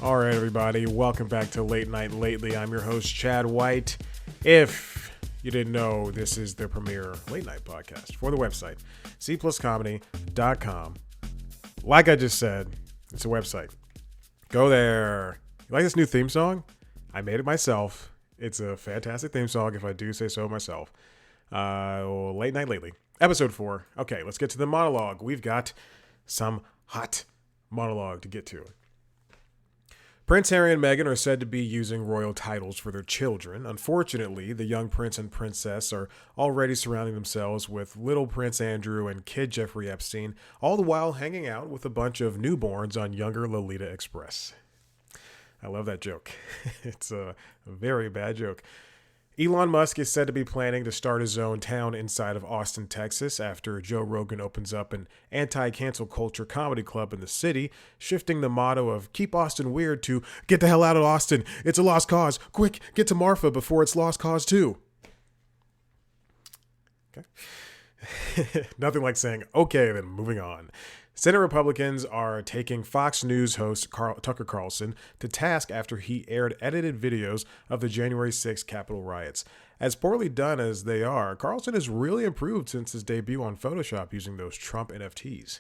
All right, everybody, welcome back to Late Night Lately. I'm your host, Chad White. If you didn't know, this is the premier late night podcast for the website, cpluscomedy.com. Like I just said, it's a website. Go there. You like this new theme song? I made it myself. It's a fantastic theme song, if I do say so myself. Late Night Lately, episode 4. Okay, let's get to the monologue. We've got some hot monologue to get to. Prince Harry and Meghan are said to be using royal titles for their children. Unfortunately, the young prince and princess are already surrounding themselves with little Prince Andrew and kid Jeffrey Epstein, all the while hanging out with a bunch of newborns on younger Lolita Express. I love that joke. It's a very bad joke. Elon Musk is said to be planning to start his own town inside of Austin, Texas, after Joe Rogan opens up an anti-cancel culture comedy club in the city, shifting the motto of keep Austin weird to get the hell out of Austin. It's a lost cause. Quick, get to Marfa before it's lost cause too. Okay. Nothing like saying, okay, then moving on. Senate Republicans are taking Fox News host Tucker Carlson to task after he aired edited videos of the January 6th Capitol riots. As poorly done as they are, Carlson has really improved since his debut on Photoshop using those Trump NFTs.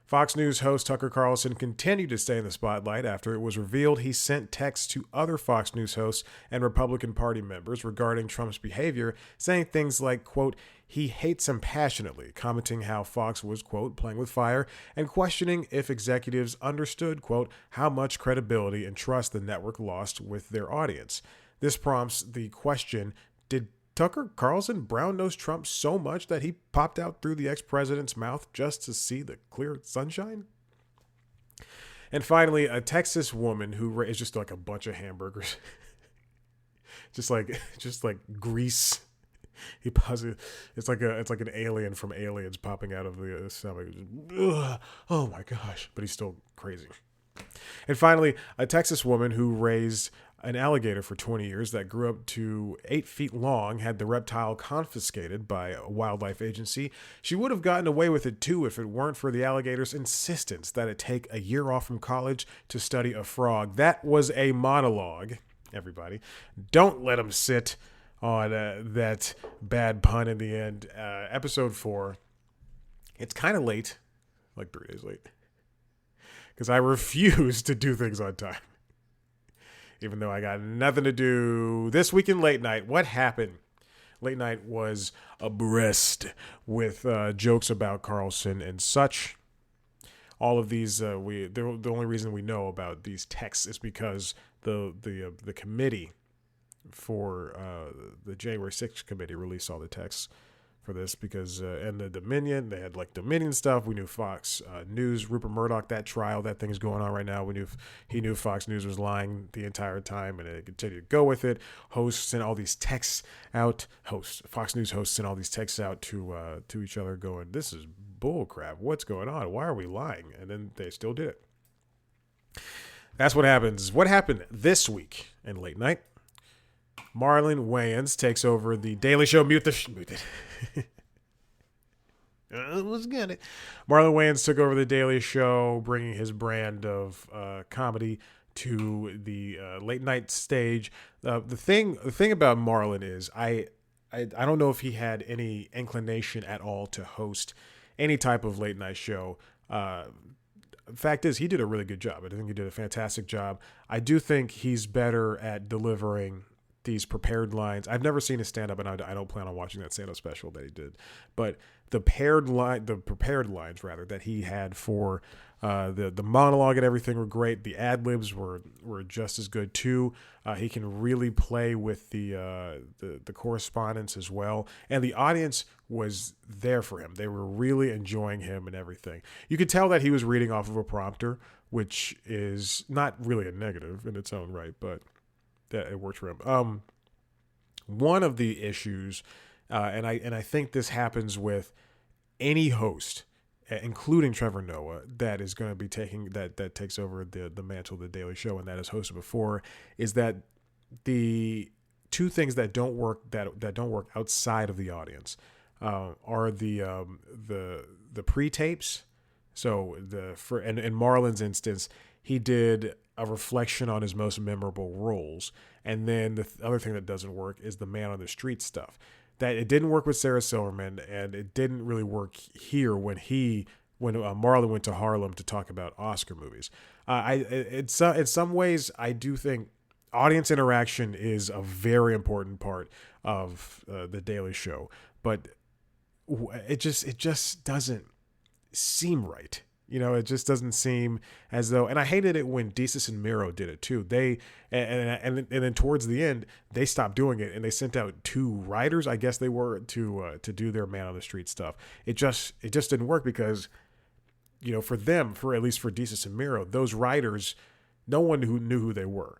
Fox News host Tucker Carlson continued to stay in the spotlight after it was revealed he sent texts to other Fox News hosts and Republican Party members regarding Trump's behavior, saying things like, quote, he hates him passionately, commenting how Fox was, quote, playing with fire, and questioning if executives understood, quote, how much credibility and trust the network lost with their audience. This prompts the question, did Tucker Carlson brown-nosed Trump so much that he popped out through the ex-president's mouth just to see the clear sunshine? And finally, a Texas woman who is just like a bunch of hamburgers, just like grease. It's like an alien from Aliens popping out of the stomach. Ugh, oh my gosh! But he's still crazy. And finally, a Texas woman who raised an alligator for 20 years that grew up to 8 feet long had the reptile confiscated by a wildlife agency. She would have gotten away with it too if it weren't for the alligator's insistence that it take a year off from college to study a frog. That was a monologue, everybody. Don't let him sit on that bad pun in the end. Episode 4. It's kind of late, like 3 days late, because I refuse to do things on time. Even though I got nothing to do this week in late night. What happened? Late night was abreast with jokes about Carlson and such. All of these, the only reason we know about these texts is because the committee for the January 6th committee released all the texts for this because and the Dominion, they had like Dominion stuff. We knew Fox News, Rupert Murdoch, that trial, that thing's going on right now. He knew Fox News was lying the entire time, and it continued to go with it. Hosts sent all these texts out. Fox News hosts sent all these texts out to each other, going, "This is bull crap. What's going on? Why are we lying?" And then they still did it. That's what happens. What happened this week in late night? Marlon Wayans takes over the Daily Show. Mute it. What's good? Marlon Wayans took over the Daily Show, bringing his brand of comedy to the late night stage. The thing about Marlon is I don't know if he had any inclination at all to host any type of late night show. Fact is, he did a really good job. I think he did a fantastic job. I do think he's better at delivering these prepared lines. I've never seen his stand-up, and I don't plan on watching that stand-up special that he did. But the prepared lines rather that he had for the monologue and everything were great. The ad-libs were just as good too. He can really play with the correspondence as well, and the audience was there for him. They were really enjoying him and everything. You could tell that he was reading off of a prompter, which is not really a negative in its own right, but that it worked for him. One of the issues, and I think this happens with any host, including Trevor Noah, that is going to be that takes over the mantle of the Daily Show, and that has hosted before, is that the two things that don't work outside of the audience are the pre-tapes. So in Marlon's instance, he did a reflection on his most memorable roles. And then the other thing that doesn't work is the man on the street stuff. That it didn't work with Sarah Silverman, and it didn't really work here when Marlon went to Harlem to talk about Oscar movies. In some ways, I do think audience interaction is a very important part of the Daily Show, but it just doesn't seem right. It just doesn't seem as though, and I hated it when Desus and Mero did it too. And then towards the end, they stopped doing it and they sent out 2 writers, I guess they were, to do their man on the street stuff. It just didn't work because, for them, at least for Desus and Mero, those writers, no one who knew who they were.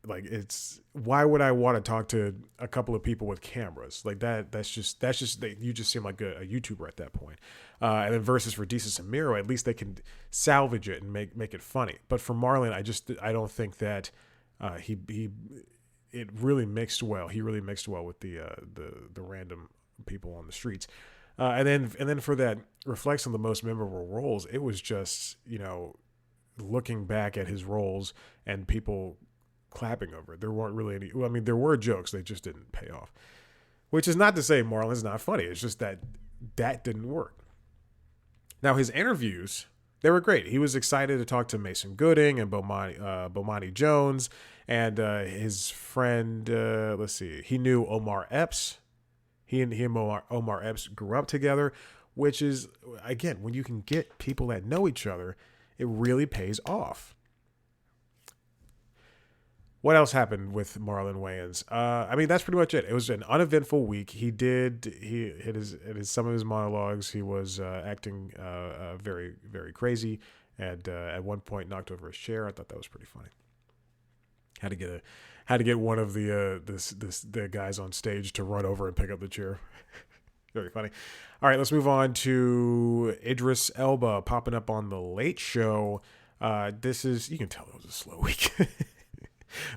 Like, why would I want to talk to a couple of people with cameras like that? That's just you just seem like a YouTuber at that point. And then versus for Desus and Mero, at least they can salvage it and make it funny. But for Marlon, I don't think that it really mixed well. He really mixed well with the random people on the streets. And then for that reflects on the most memorable roles, it was just, looking back at his roles and people clapping over it. There weren't really any. Well, I mean, there were jokes, they just didn't pay off. Which is not to say Marlon's not funny. It's just that didn't work. Now his interviews, they were great. He was excited to talk to Mason Gooding and Bomani Jones and his friend. Let's see, he knew Omar Epps. He and Omar Epps grew up together, which is, again, when you can get people that know each other, it really pays off. What else happened with Marlon Wayans? I mean, that's pretty much it. It was an uneventful week. He hit some of his monologues. He was acting very, very crazy, and at one point knocked over his chair. I thought that was pretty funny. Had to get one of the guys on stage to run over and pick up the chair. Very funny. All right, let's move on to Idris Elba popping up on The Late Show. You can tell it was a slow week.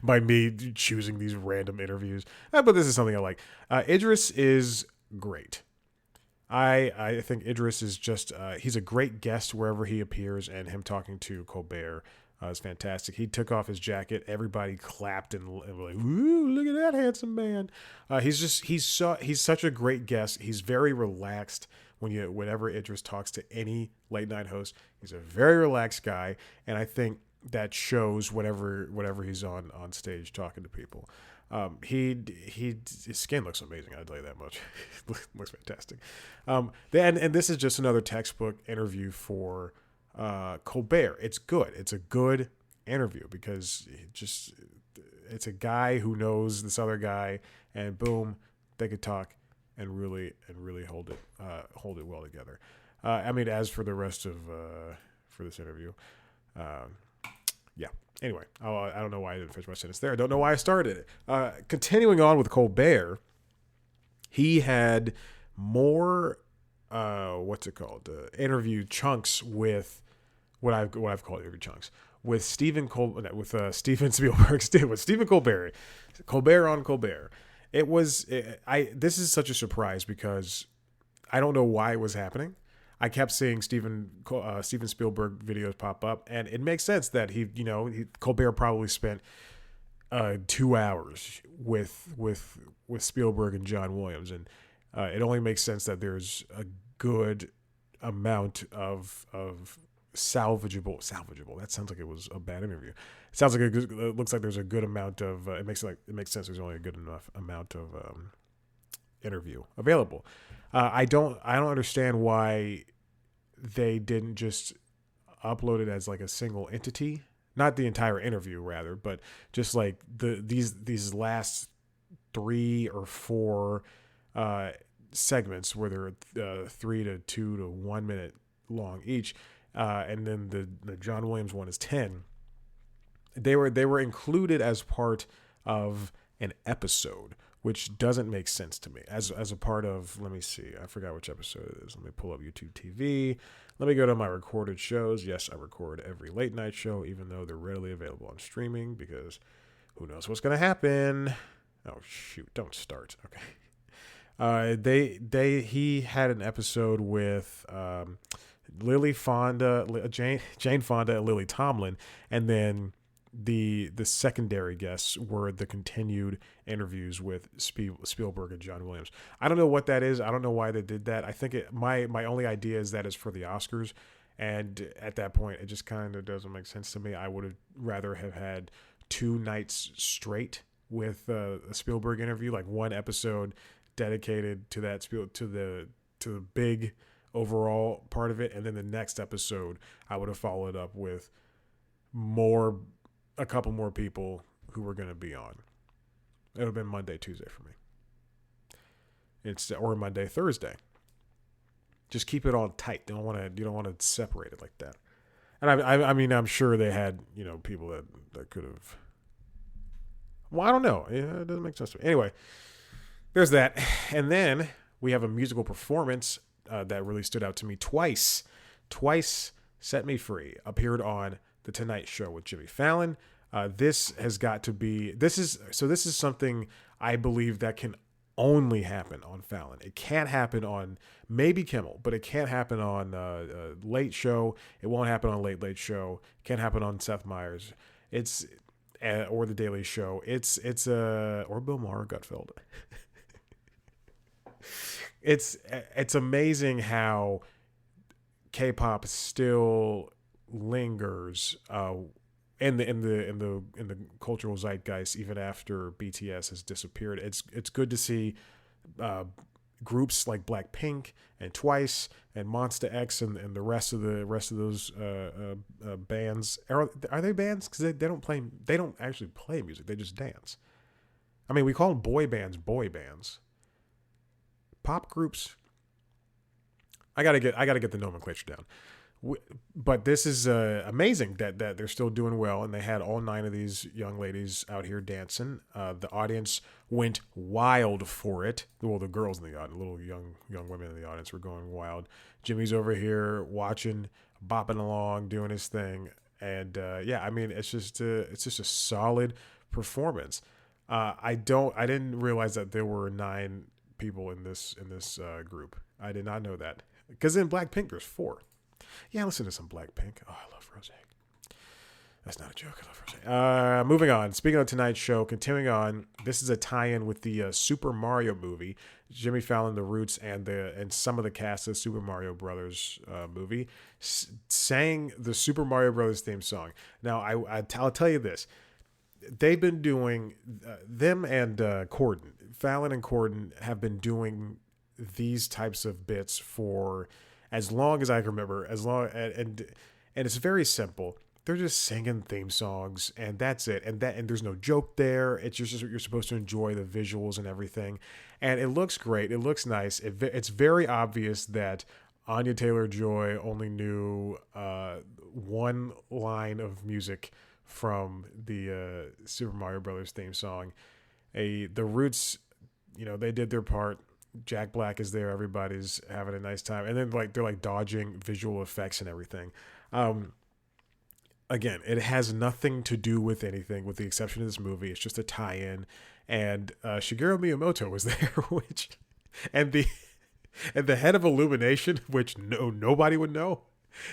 By me choosing these random interviews. But this is something I like. Idris is great. I think Idris is just, he's a great guest wherever he appears, and him talking to Colbert is fantastic. He took off his jacket. Everybody clapped and were like, "Ooh, look at that handsome man." He's such a great guest. He's very relaxed whenever Idris talks to any late night host. He's a very relaxed guy, and I think that shows whenever he's on stage talking to people. His skin looks amazing. I'll tell you that much. Looks fantastic. And this is just another textbook interview for Colbert. It's good. It's a good interview because it's a guy who knows this other guy, and boom, they could talk and really hold it well together. I mean, as for the rest of for this interview. Yeah. Anyway, I don't know why I didn't finish my sentence there. I don't know why I started it. Continuing on with Colbert, he had more, interview chunks with what I've called interview chunks with Steven Spielberg, with Stephen Colbert, Colbert on Colbert. This is such a surprise because I don't know why it was happening. I kept seeing Steven Spielberg videos pop up, and it makes sense that Colbert probably spent 2 hours with Spielberg and John Williams, and it only makes sense that there's a good amount of salvageable. That sounds like it was a bad interview. It sounds like it looks like there's a good amount of. It makes sense. There's only a good enough amount of interview available. I don't understand why they didn't just upload it as like a single entity, not the entire interview rather, but just like these last 3 or 4 segments where they're 3 to 2 to 1 minute long each, and then the John Williams one is 10. They were included as part of an episode, which doesn't make sense to me as a part of, let me see, I forgot which episode it is. Let me pull up YouTube TV. Let me go to my recorded shows. Yes, I record every late night show, even though they're readily available on streaming because who knows what's going to happen. Oh, shoot. Don't start. Okay. He had an episode with Lily Fonda, Jane Fonda and Lily Tomlin. And then the secondary guests were the continued interviews with Spielberg and John Williams. I don't know what that is. I don't know why they did that. I think my only idea is that is for the Oscars, and at that point, it just kind of doesn't make sense to me. I would have rather have had 2 nights straight with a Spielberg interview, like one episode dedicated to that to the big overall part of it, and then the next episode I would have followed up with a couple more people who were going to be on. It would have been Monday, Tuesday for me. Or Monday, Thursday. Just keep it all tight. You don't want to separate it like that. And I mean, I'm sure they had, people that could have. Well, I don't know. Yeah, it doesn't make sense to me. Anyway, there's that. And then we have a musical performance that really stood out to me twice. Twice Set Me Free appeared on The Tonight Show with Jimmy Fallon. This has got to be. This is something I believe that can only happen on Fallon. It can't happen on maybe Kimmel, but it can't happen on Late Show. It won't happen on Late Show. It can't happen on Seth Meyers. Or The Daily Show. Or Bill Maher, Gutfeld. It's amazing how K-pop still lingers in the cultural zeitgeist even after BTS has disappeared. It's good to see groups like Blackpink and Twice and Monsta X and the rest of those bands. Are they bands? Because they don't actually play music. They just dance. I mean, we call them boy bands. Pop groups. I gotta get the nomenclature down. But this is amazing that they're still doing well, and they had all 9 of these young ladies out here dancing. The audience went wild for it. Well, the girls in the audience, little young women in the audience, were going wild. Jimmy's over here watching, bopping along, doing his thing, and I mean, it's just a solid performance. I didn't realize that there were 9 people in this group. I did not know that, because in Blackpink there's 4. Yeah, listen to some Blackpink. Oh, I love Rosé. That's not a joke. I love Rosé. Moving on. Speaking of tonight's show, continuing on. This is a tie-in with the Super Mario movie. Jimmy Fallon, the Roots, and some of the cast of the Super Mario Brothers movie sang the Super Mario Brothers theme song. Now, I'll tell you this. They've been doing them and Corden. Fallon and Corden have been doing these types of bits for as long as I can remember, and it's very simple. They're just singing theme songs, and that's it. And there's no joke there. It's just you're supposed to enjoy the visuals and everything, and it looks great. It looks nice. It's very obvious that Anya Taylor-Joy only knew one line of music from the Super Mario Brothers theme song. The Roots, they did their part. Jack Black is there. Everybody's having a nice time. And then they're dodging visual effects and everything. Again, it has nothing to do with anything with the exception of this movie. It's just a tie-in. And Shigeru Miyamoto was there, and the head of Illumination, which nobody would know.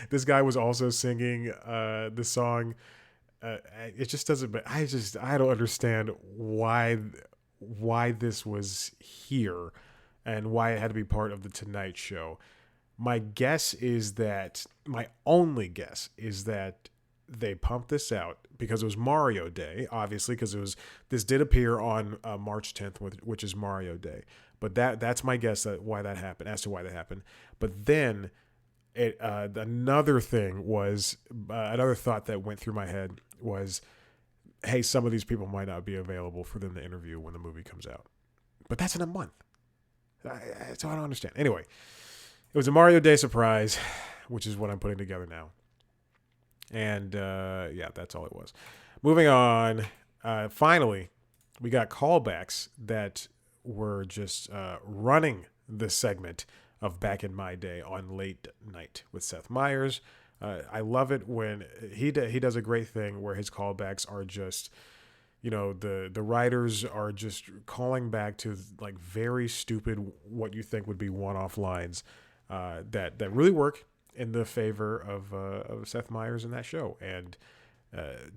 This guy was also singing the song. It just doesn't, but I don't understand why this was here. And why it had to be part of the Tonight Show. My only guess is that they pumped this out because it was Mario Day, obviously, because this did appear on March 10th, which is Mario Day. But that's my guess as to why that happened. But then another thought that went through my head was, hey, some of these people might not be available for them to interview when the movie comes out. But that's in a month. So I don't understand. Anyway, it was a Mario Day surprise, which is what I'm putting together now. And that's all it was. Moving on. Finally, we got callbacks that were just running the segment of Back in My Day on Late Night with Seth Meyers. I love it when he does a great thing where his callbacks are just... the writers are just calling back to very stupid, what you think would be one-off lines that really work in the favor of Seth Meyers in that show. And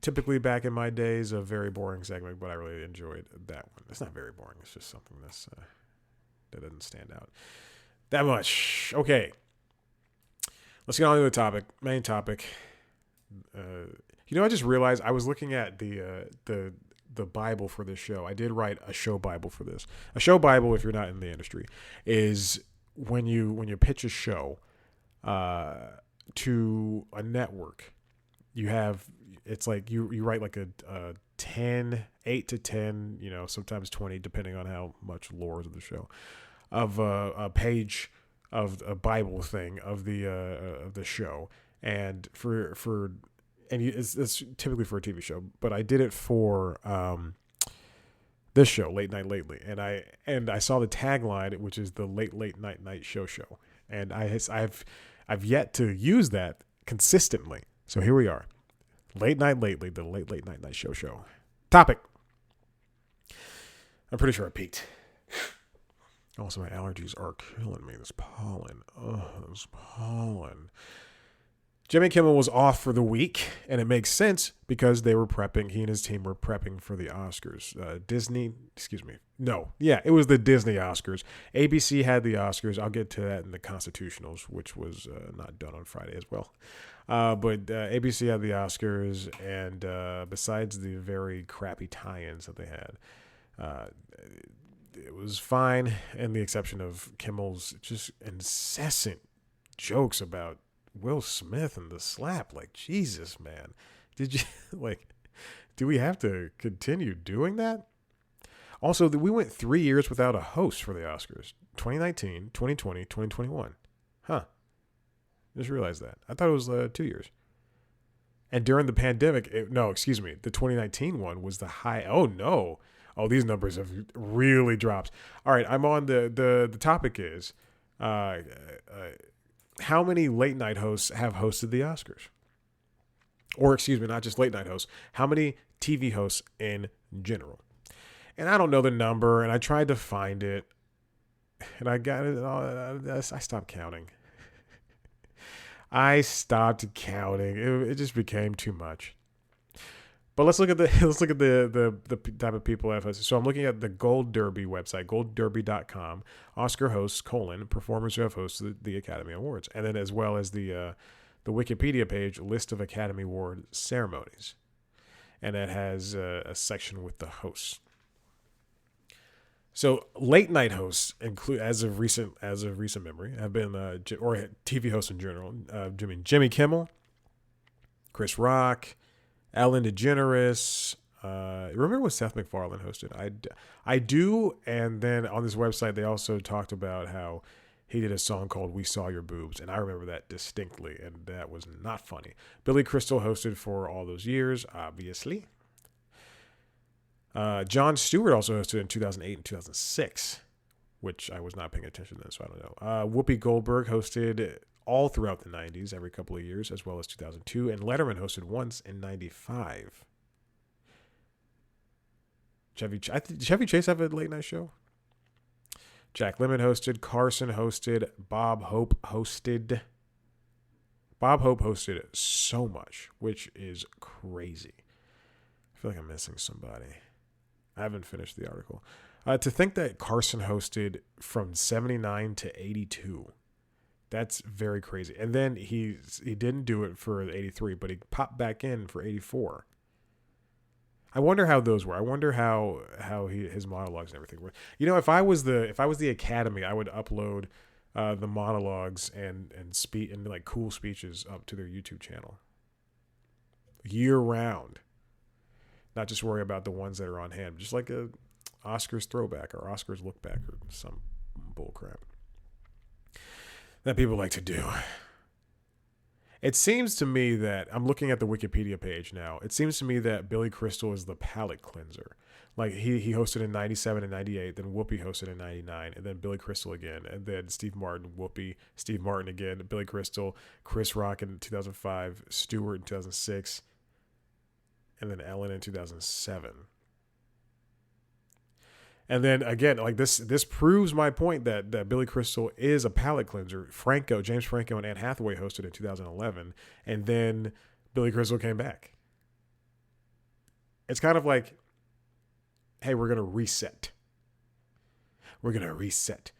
Typically back in my days, a very boring segment, but I really enjoyed that one. It's not very boring. It's just something that doesn't stand out that much. Okay. Let's get on to the topic, main topic. I just realized I was looking at the Bible for this show. I did write a show Bible for this. A show Bible, if you're not in the industry, is when you pitch a show to a network. It's like you write like a 8 to 10, sometimes 20, depending on how much lore is of the show, of a page of a Bible thing of the show, and it's typically for a TV show, but I did it for this show, Late Night Lately, and I saw the tagline, which is the late night show, and I've yet to use that consistently. So here we are, Late Night Lately, the late night show. Topic. I'm pretty sure I peaked. Also, my allergies are killing me. This pollen. This pollen. Jimmy Kimmel was off for the week, and it makes sense because they were prepping. He and his team were prepping for the Oscars. It was the Disney Oscars. ABC had the Oscars. I'll get to that in the Constitutionals, which was not done on Friday as well. But ABC had the Oscars, and besides the very crappy tie-ins that they had, it was fine, and the exception of Kimmel's just incessant jokes about Will Smith and the slap. Like, Jesus, man. Do we have to continue doing that? Also, we went 3 years without a host for the Oscars. 2019, 2020, 2021. Huh. Just realized that. I thought it was 2 years. And during the pandemic, the 2019 one was the high. Oh, no. Oh, these numbers have really dropped. All right, I'm on the topic is how many late night hosts have hosted the Oscars? Or not just late night hosts. How many TV hosts in general? And I don't know the number, and I tried to find it, and I got it. I stopped counting. It just became too much. But let's look at the type of people I've hosted. So I'm looking at the Gold Derby website, goldderby.com, Oscar hosts, performers who have hosted the Academy Awards. And then as well as the Wikipedia page, list of Academy Award ceremonies. And that has a section with the hosts. So late night hosts include, as of recent memory, have been, or TV hosts in general, Jimmy Kimmel, Chris Rock, Ellen DeGeneres. Remember when Seth MacFarlane hosted? I do. And then on this website, they also talked about how he did a song called "We Saw Your Boobs," and I remember that distinctly, and that was not funny. Billy Crystal hosted for all those years, obviously. Jon Stewart also hosted in 2008 and 2006, which I was not paying attention to, so I don't know. Whoopi Goldberg hosted all throughout the 90s, every couple of years, as well as 2002, and Letterman hosted once in 95. Did Chevy Chase have a late night show? Jack Lemmon hosted, Carson hosted, Bob Hope hosted. Bob Hope hosted so much, which is crazy. I feel like I'm missing somebody. I haven't finished the article. To think that Carson hosted from 79 to 82. That's very crazy. And then he didn't do it for 83, but he popped back in for 84. I wonder how those were. I wonder how his monologues and everything were. If I was the Academy, I would upload the monologues and like cool speeches up to their YouTube channel year round. Not just worry about the ones that are on hand, just like a Oscars throwback or Oscars look back or some bull crap that people like to do. It seems to me that, I'm looking at the Wikipedia page now, it seems to me that Billy Crystal is the palate cleanser. Like he hosted in 97 and 98, then Whoopi hosted in 99, and then Billy Crystal again, and then Steve Martin, Whoopi, Steve Martin again, Billy Crystal, Chris Rock in 2005, Stewart in 2006, and then Ellen in 2007. And then again, like this proves my point that Billy Crystal is a palate cleanser. James Franco and Anne Hathaway hosted in 2011, and then Billy Crystal came back. It's kind of like, hey, we're going to reset. We're going to reset.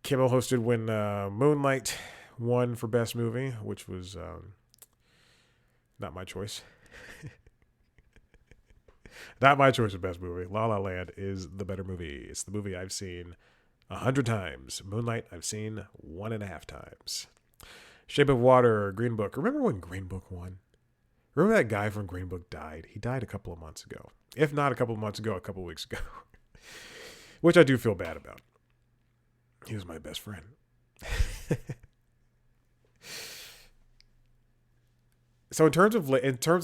Kimmel hosted when Moonlight won for Best Movie, which was not my choice. Not my choice of Best Movie. La La Land is the better movie. It's the movie I've seen 100 times. Moonlight, I've seen 1.5 times. Shape of Water, Green Book. Remember when Green Book won? Remember that guy from Green Book died? He died a couple of months ago. If not a couple of months ago, a couple of weeks ago. Which I do feel bad about. He was my best friend. So in terms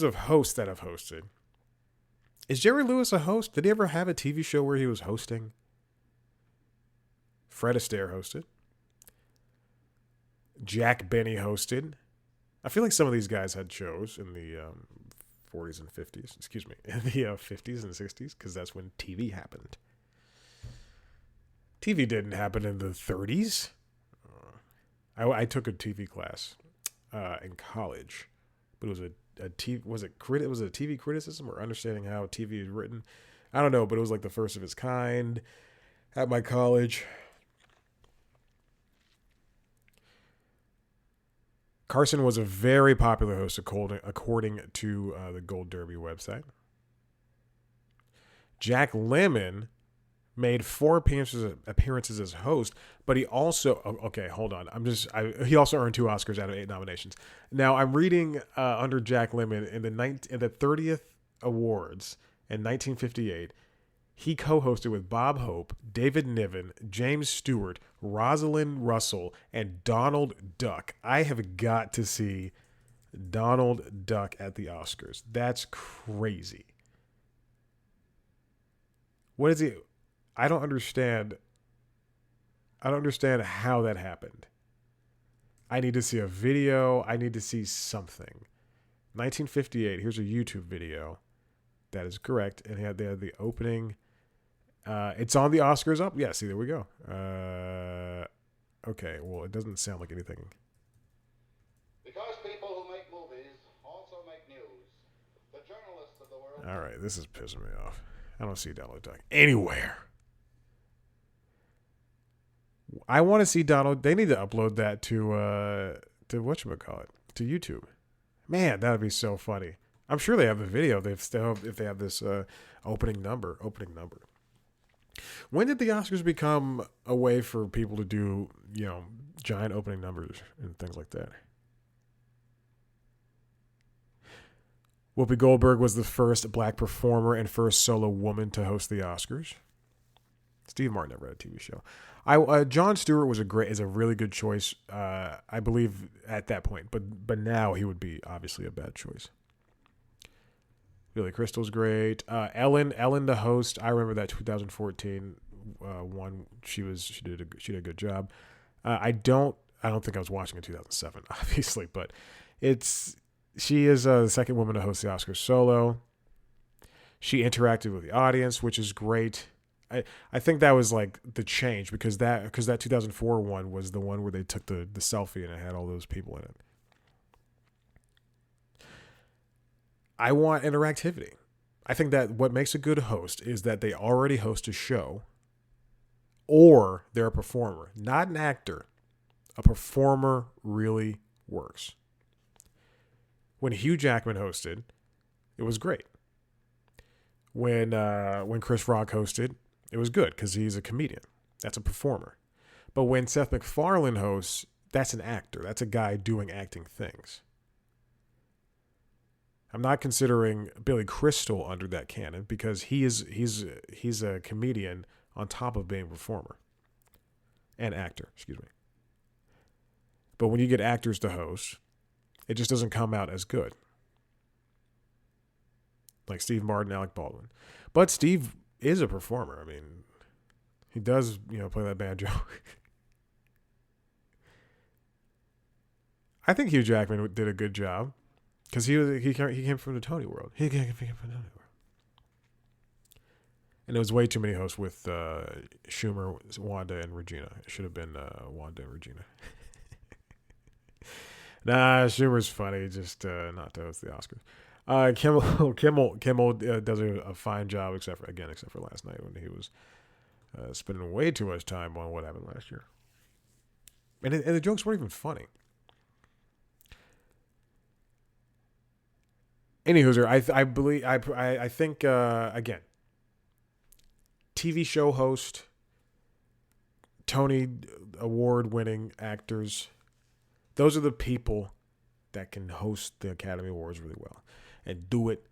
of hosts that I've hosted, is Jerry Lewis a host? Did he ever have a TV show where he was hosting? Fred Astaire hosted. Jack Benny hosted. I feel like some of these guys had shows in the 40s and 50s. Excuse me, in the 50s and 60s, because that's when TV happened. TV didn't happen in the 30s. I took a TV class in college, but it was a TV. Was it a TV criticism or understanding how TV is written? I don't know, but it was like the first of its kind at my college. Carson was a very popular host according to the Gold Derby website. Jack Lemmon made 4 appearances as host, but he also hold on. He also earned 2 Oscars out of 8 nominations. Now I'm reading under Jack Lemmon in the 30th Awards in 1958. He co-hosted with Bob Hope, David Niven, James Stewart, Rosalind Russell, and Donald Duck. I have got to see Donald Duck at the Oscars. That's crazy. What is he? I don't understand how that happened. I need to see a video. I need to see something. 1958. Here's a YouTube video. That is correct. And they had the opening. It's on the Oscars up. Yeah, see, there we go. Okay, well, it doesn't sound like anything. Because people who make movies also make news. The journalists of the world. All right, this is pissing me off. I don't see Donald Duck anywhere. I want to see Donald. They need to upload that to whatchamacallit, to YouTube. Man, that would be so funny. I'm sure they have the video. If they have this opening number. When did the Oscars become a way for people to do, giant opening numbers and things like that? Whoopi Goldberg was the first black performer and first solo woman to host the Oscars. Steve Martin never had a TV show. Jon Stewart is a really good choice, I believe, at that point. But now he would be obviously a bad choice. Billy Crystal's great. Ellen, the host. I remember that 2014 one. She did a good job. I don't think I was watching in 2007, obviously, but she is the second woman to host the Oscars solo. She interacted with the audience, which is great. I think that was like the change because that 2004 one was the one where they took the selfie and it had all those people in it. I want interactivity. I think that what makes a good host is that they already host a show or they're a performer, not an actor. A performer really works. When Hugh Jackman hosted, it was great. When Chris Rock hosted, it was good because he's a comedian. That's a performer. But when Seth MacFarlane hosts, that's an actor. That's a guy doing acting things. I'm not considering Billy Crystal under that canon because he's a comedian on top of being a performer and actor, excuse me. But when you get actors to host, it just doesn't come out as good. Like Steve Martin, Alec Baldwin. But Steve is a performer. I mean, he does, play that banjo. I think Hugh Jackman did a good job. Because he came from the Tony world. He came from the Tony world. And it was way too many hosts with Schumer, Wanda, and Regina. It should have been Wanda and Regina. Nah, Schumer's funny, just not to host the Oscars. Kimmel does a fine job, except for last night when he was spending way too much time on what happened last year, and the jokes weren't even funny. Anywho, I think again, TV show host, Tony Award-winning actors. Those are the people that can host the Academy Awards really well and do it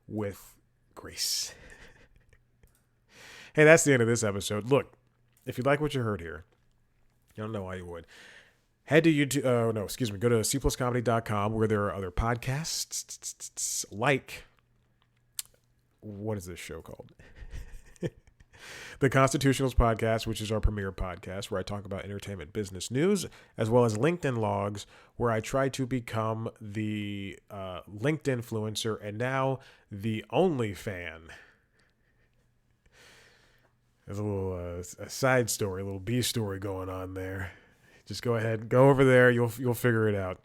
with grace. Hey, that's the end of this episode. Look, if you like what you heard here, I don't know why you would. Head to YouTube. Go to cpluscomedy.com where there are other podcasts like, what is this show called? The Constitutionals Podcast, which is our premier podcast where I talk about entertainment business news, as well as LinkedIn Logs, where I try to become the LinkedIn influencer and now the only fan. There's a little a side story, a little B story going on there. Just go ahead, go over there. You'll figure it out.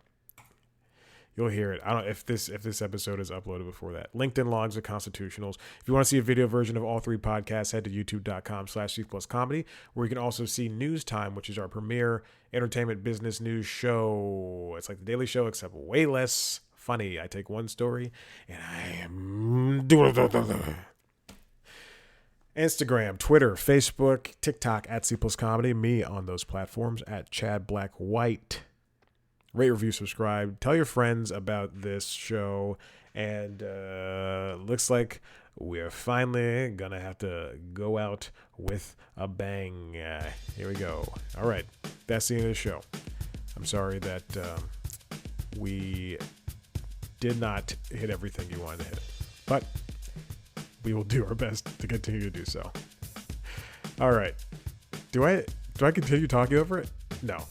You'll hear it. I don't know if this episode is uploaded before that. LinkedIn Logs of Constitutionals. If you want to see a video version of all three podcasts, head to youtube.com/C+comedy, where you can also see News Time, which is our premier entertainment business news show. It's like the Daily Show, except way less funny. I take one story and I am doing Instagram, Twitter, Facebook, TikTok at C+comedy. Me on those platforms at Chad Black White. Rate, review, subscribe. Tell your friends about this show. And looks like we're finally going to have to go out with a bang. Here we go. All right. That's the end of the show. I'm sorry that we did not hit everything you wanted to hit. But we will do our best to continue to do so. All right. Do I continue talking over it? No.